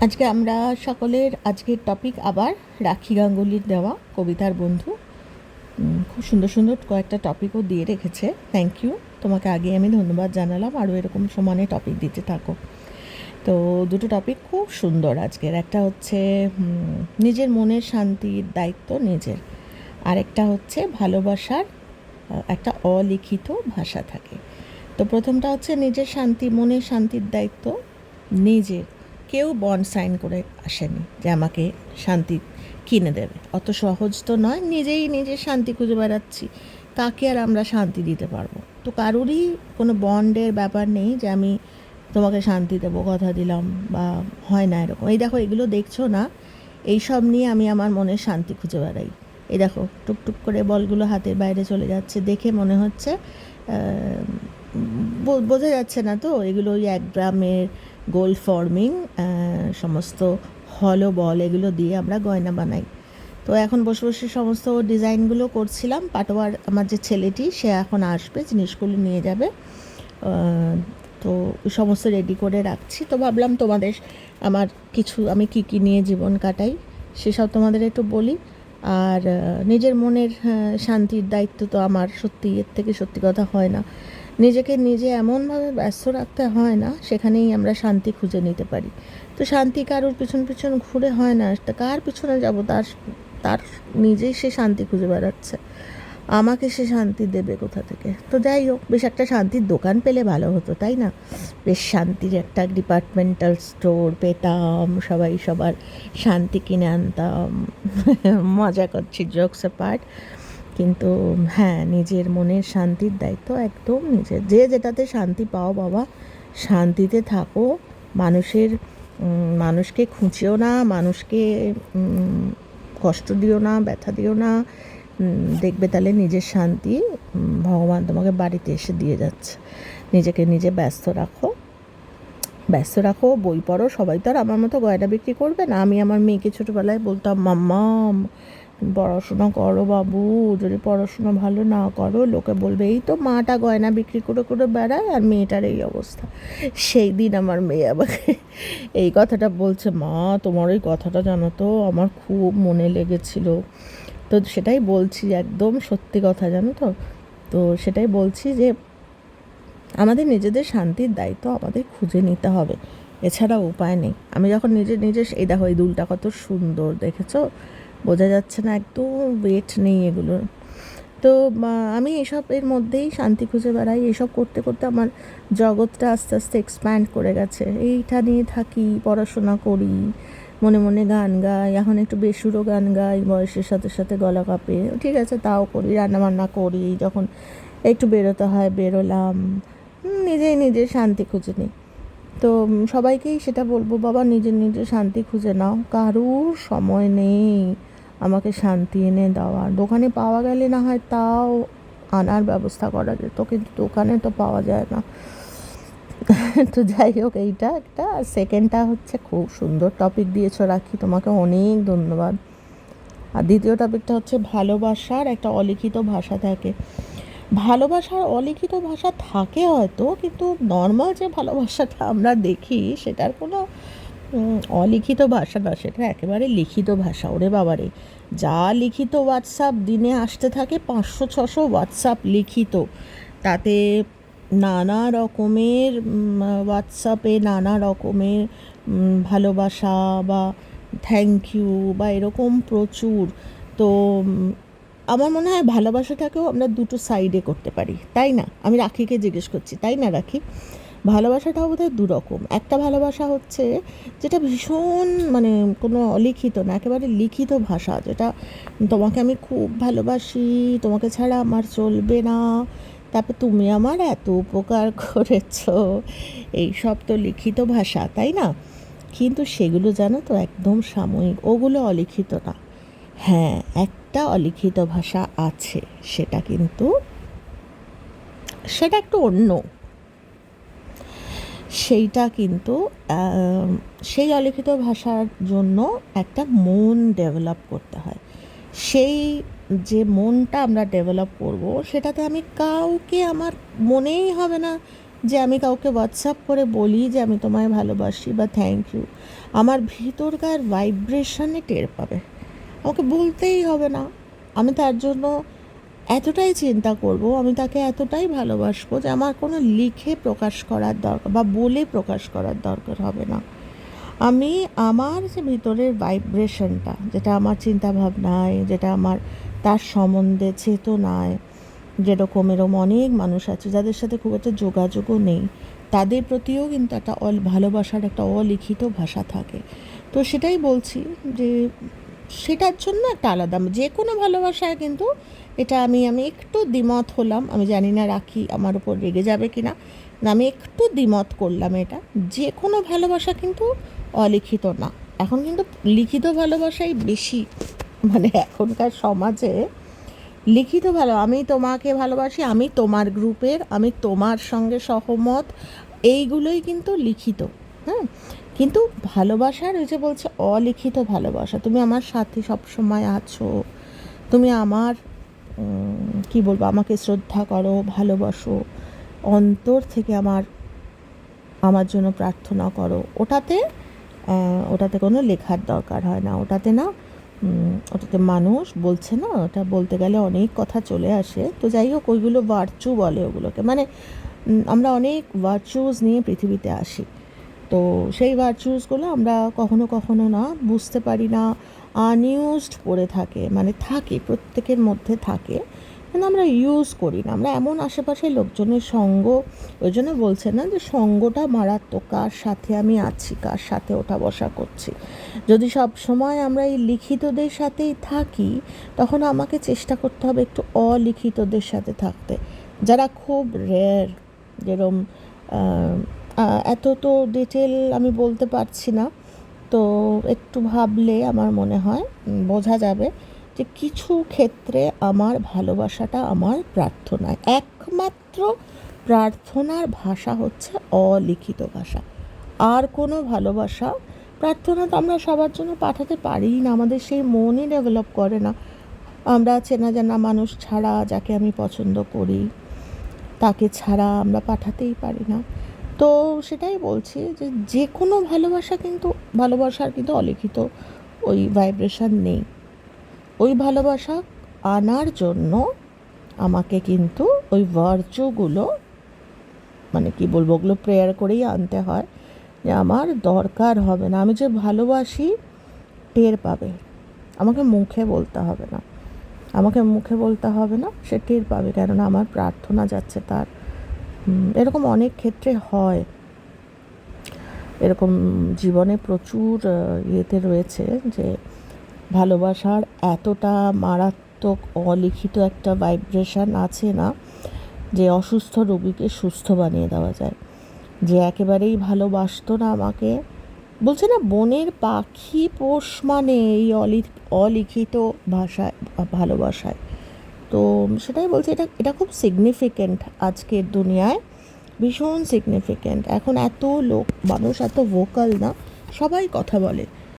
আজকে আমরা সকলের আজকের টপিক আবার রাখি গাঙ্গুলির দেওয়া কবিতার বন্ধু। খুব সুন্দর সুন্দর কয়েকটা টপিকও দিয়ে রেখেছে। থ্যাংক ইউ, তোমাকে আগে আমি ধন্যবাদ জানালাম, আরও এরকম সমানে টপিক দিতে থাকো। তো দুটো টপিক খুব সুন্দর আজকের। একটা হচ্ছে নিজের মনের শান্তির দায়িত্ব নিজের, আর একটা হচ্ছে ভালোবাসার একটা অলিখিত ভাষা থাকে। তো প্রথমটা হচ্ছে নিজের শান্তি, মনের শান্তির দায়িত্ব নিজের। কেউ বন্ড সাইন করে আসেনি যে আমাকে শান্তি কিনে দেবে, অত সহজ তো নয়। নিজেই নিজের শান্তি খুঁজে বেড়াচ্ছি, কাকে আর আমরা শান্তি দিতে পারবো? তো কারোরই কোনো বন্ডের ব্যাপার নেই যে আমি তোমাকে শান্তি দেবো, কথা দিলাম, বা হয় না এরকম। এই দেখো, এগুলো দেখছো না, এই সব নিয়ে আমি আমার মনের শান্তি খুঁজে বেড়াই। এই দেখো, টুকটুক করে বলগুলো হাতের বাইরে চলে যাচ্ছে, দেখে মনে হচ্ছে বোঝা যাচ্ছে না তো এগুলো ওই 1 গ্রামের গোল্ড ফর্মিং সমস্ত হলো বল, এগুলো দিয়ে আমরা গয়না বানাই। তো এখন বসে বসে সমস্ত ডিজাইনগুলো করছিলাম। পাটোয়ার আমার যে ছেলেটি, সে এখন আসবে, জিনিসগুলো নিয়ে যাবে। তো ওই সমস্ত রেডি করে রাখছি। তো ভাবলাম তোমাদের আমার কিছু, আমি কী কী নিয়ে জীবন কাটাই সেসব তোমাদের একটু বলি। আর নিজের মনের শান্তির দায়িত্ব তো আমার সত্যি, এর থেকে সত্যি কথা হয় না। নিজেকে নিজে এমনভাবে ব্যস্ত রাখতে হয় না, সেখানেই আমরা শান্তি খুঁজে নিতে পারি। তো শান্তি কারোর পিছন পিছন ঘুরে হয় না, কার পিছনে যাব? তার তার নিজেই সে শান্তি খুঁজে বেড়াচ্ছে, আমাকে সে শান্তি দেবে কোথা থেকে? তো যাই হোক, বেশ একটা শান্তির দোকান পেলে ভালো হতো, তাই না? বেশ শান্তির একটা ডিপার্টমেন্টাল স্টোর পেতাম, সবাই সবার শান্তি কিনে আনতাম। মজা করছি, জোকস অ্যাপার্ট। কিন্তু হ্যাঁ, নিজের মনের শান্তির দায়িত্ব একদম নিজের। যে যেটাতে শান্তি পাও বাবা, শান্তিতে থাকো। মানুষের মানুষকে খুঁচিও না, মানুষকে কষ্ট দিও না, ব্যথা দিও না। দেখবে তাহলে নিজের শান্তি ভগবান তোমাকে বাড়িতে এসে দিয়ে যাচ্ছে। নিজেকে নিজে ব্যস্ত রাখো, ব্যস্ত রাখো, বই পড়ো। সবাই তো আর আমার মতো গয়না বিক্রি করবে না। আমি আমার মেয়েকে ছোটোবেলায় বলতাম, মাম্মাম পড়াশোনা করো বাবু, যদি পড়াশোনা ভালো না করো লোকে বলবে এই তো মাটা গয়না বিক্রি করে করে বেড়ায় আর মেয়েটার এই অবস্থা। সেই দিন আমার মেয়ে আমাকে এই কথাটা বলছে, মা তোমার ওই কথাটা জানো তো আমার খুব মনে লেগেছিল। তো সেটাই বলছি, একদম সত্যি কথা, জানো তো। তো সেটাই বলছি যে আমাদের নিজেদের শান্তির দায়িত্ব আমাদের খুঁজে নিতে হবে, এছাড়া উপায় নেই। আমি যখন নিজে এই দেখো, এই দুলটা কত সুন্দর দেখেছো, বোঝা যাচ্ছে না? একদম ওয়েট নেই এগুলো। তো আমি এসবের মধ্যেই শান্তি খুঁজে বেড়াই। এসব করতে করতে আমার জগৎটা আস্তে আস্তে এক্সপ্যান্ড করে গেছে। এইটা নিয়ে থাকি, পড়াশোনা করি, মনে মনে গান গাই। এখন একটু বেসুরো গান গাই, বয়সের সাথে সাথে গলা কাঁপে, ঠিক আছে তাও করি। রান্নাবান্না করি, যখন একটু বেরোতে হয় বেরোলাম। নিজেই নিজের শান্তি খুঁজে নিই। তো সবাইকেই সেটা বলবো, বাবা নিজের নিজের শান্তি খুঁজে নাও। কারুর সময় নেই আমাকে শান্তি এনে দেওয়ার। দোকানে পাওয়া গেলে না হয় তাও আনার ব্যবস্থা করা যেত, কিন্তু দোকানে তো পাওয়া যায় না। তো যাই হোক, এইটা একটা। সেকেন্ডটা হচ্ছে, খুব সুন্দর টপিক দিয়েছো রাখি, তোমাকে অনেক ধন্যবাদ। আর দ্বিতীয় টপিকটা হচ্ছে ভালোবাসার একটা অলিখিত ভাষা থাকে। ভালোবাসার অলিখিত ভাষা থাকে হয়তো, কিন্তু নর্মাল যে ভালোবাসাটা আমরা দেখি সেটার কোনো অলিখিত ভাষা না, সেটা একেবারে লিখিত ভাষা। ওরে বাবারে, যা লিখিত হোয়াটসঅ্যাপ দিনে আসতে থাকে, 500-600 হোয়াটসঅ্যাপ লিখিত। তাতে নানা রকমের হোয়াটসঅ্যাপে নানা রকমের ভালোবাসা বা থ্যাংক ইউ বা এরকম প্রচুর। তো আমার মনে হয় ভালোবাসাটাকেও আমরা দুটো সাইডে করতে পারি, তাই না? আমি রাখিকে জিজ্ঞেস করছি, তাই না রাখি? ভালোবাসাটাও বোধহয় দুরকম। একটা ভালোবাসা হচ্ছে যেটা ভীষণ মানে কোনো অলিখিত না, একেবারে লিখিত ভাষা, যেটা তোমাকে আমি খুব ভালোবাসি, তোমাকে ছাড়া আমার চলবে না, তারপর তুমি আমার এত উপকার করেছো। এইসব তো লিখিত ভাষা, তাই না? কিন্তু সেগুলো জানো তো একদম সাময়িক, ওগুলো অলিখিত না। হ্যাঁ, একটা অলিখিত ভাষা আছে, সেটা কিন্তু সেটা একটু অন্য। সেইটা কিন্তু সেই অলিখিত ভাষার জন্য একটা মন ডেভেলপ করতে হয়। সেই যে মনটা আমরা ডেভেলপ করব, সেটাতে আমি কাউকে, আমার মনেই হবে না যে আমি কাউকে হোয়াটসঅ্যাপ করে বলি যে আমি তোমায় ভালোবাসি বা থ্যাংক ইউ, আমার ভিতরকার ভাইব্রেশনে টের পাবে। আমাকে বলতেই হবে না। আমি তার জন্য এতটাই চিন্তা করব, আমি তাকে এতটাই ভালোবাসবো যে আমার কোনো লিখে প্রকাশ করার দরকার বা বলে প্রকাশ করার দরকার হবে না। আমি আমার যে ভিতরের ভাইব্রেশনটা, যেটা আমার চিন্তাভাবনায়, যেটা আমার তার সম্বন্ধে চেতনায়, যেরকম এরকম অনেক মানুষ আছে যাদের সাথে খুব একটা যোগাযোগও নেই, তাদের প্রতিও কিন্তু একটা ভালোবাসার একটা অলিখিত ভাষা থাকে। তো সেটাই বলছি যে সেটার জন্য একটা আলাদা যে কোনো ভালোবাসায় কিন্তু এটা আমি একটু দ্বিমত হলাম। আমি জানি না রাখি আমার উপর রেগে যাবে কি না, আমি একটু দ্বিমত করলাম। এটা যে কোনো ভালোবাসা কিন্তু অলিখিত না। এখন কিন্তু লিখিত ভালোবাসাই বেশি, মানে এখনকার সমাজে লিখিত আমি তোমাকে ভালোবাসি, আমি তোমার গ্রুপের, আমি তোমার সঙ্গে সহমত, এইগুলোই কিন্তু লিখিত। হ্যাঁ, কিন্তু ভালোবাসার ওই যে বলছে অলিখিত ভালোবাসা, তুমি আমার সাথে সব সময় আছো, তুমি আমার কি বলবো, আমাকে শ্রদ্ধা করো, ভালোবাসো, অন্তর থেকে আমার জন্য প্রার্থনা করো, ওটাতে কোনো লেখার দরকার হয় না। ওটাতে মানুষ বলছে না, ওটা বলতে গেলে অনেক কথা চলে আসে। তো যাই হোক, ওইগুলো ভার্চু বলে ওগুলোকে, মানে আমরা অনেক ভার্চুস নিয়ে পৃথিবীতে আসি। তো সেই ভার্চুসগুলো আমরা কখনো কখনো না বুঝতে পারি না, আনইউজড পড়ে থাকে, মানে থাকে প্রত্যেকের মধ্যে থাকে, কিন্তু আমরা ইউজ করি না। আমরা এমন আশেপাশে লোকজনের সঙ্গ, ওই জন্য বলছে না যে সঙ্গটা মারাত্মক, কার সাথে আমি আছি, কার সাথে ওঠা বসা করছি। যদি সব সময় আমরা এই লিখিতদের সাথেই থাকি, তখন আমাকে চেষ্টা করতে হবে একটু অলিখিতদের সাথে থাকতে, যারা খুব রেয়ার। যেরকম এত তো ডিটেল আমি বলতে পারছি না, তো একটু ভাবলে আমার মনে হয় বোঝা যাবে যে কিছু ক্ষেত্রে আমার ভালোবাসাটা আমার প্রার্থনায়, একমাত্র প্রার্থনার ভাষা হচ্ছে অলিখিত ভাষা। আর কোনো ভালোবাসা, প্রার্থনা তো আমরা সবার জন্য পাঠাতে পারি না, আমাদের সেই মনই ডেভেলপ করে না। আমরা চেনা জানা মানুষ ছাড়া, যাকে আমি পছন্দ করি তাকে ছাড়া আমরা পাঠাতেই পারি না। তো সেটাই বলছি যে যে কোনো ভালোবাসার কিন্তু অলিখিত ওই ভাইব্রেশন নেই। ওই ভালোবাসা আনার জন্য আমাকে কিন্তু ওই ভার্চুগুলো, মানে কি বলবো, ওগুলো প্রেয়ার করেই আনতে হয়। যে আমার দরকার হবে না, আমি যে ভালোবাসি টের পাবে, আমাকে মুখে বলতে হবে না, সে টের পাবে, কেননা আমার প্রার্থনা যাচ্ছে তার। এরকম অনেক ক্ষেত্রে হয়, এরকম জীবনে প্রচুর ইয়েতে রয়েছে যে ভালোবাসার এতটা মারাত্মক অলিখিত একটা ভাইব্রেশন আছে না, যে অসুস্থ রোগীকে সুস্থ বানিয়ে দেওয়া যায়। যে একেবারেই ভালোবাসতো না আমাকে, বলছে না বনের পাখি পোষ মানে এই অলিখিত ভাষায়, ভালোবাসায়। তো সেটাই বলছি, এটা খুব সিগনিফিক্যান্ট আজকের দুনিয়ায়, ভীষণ সিগনিফিক্যান্ট। এখন এত মানুষ এত ভোকাল না, সবাই কথা বলে।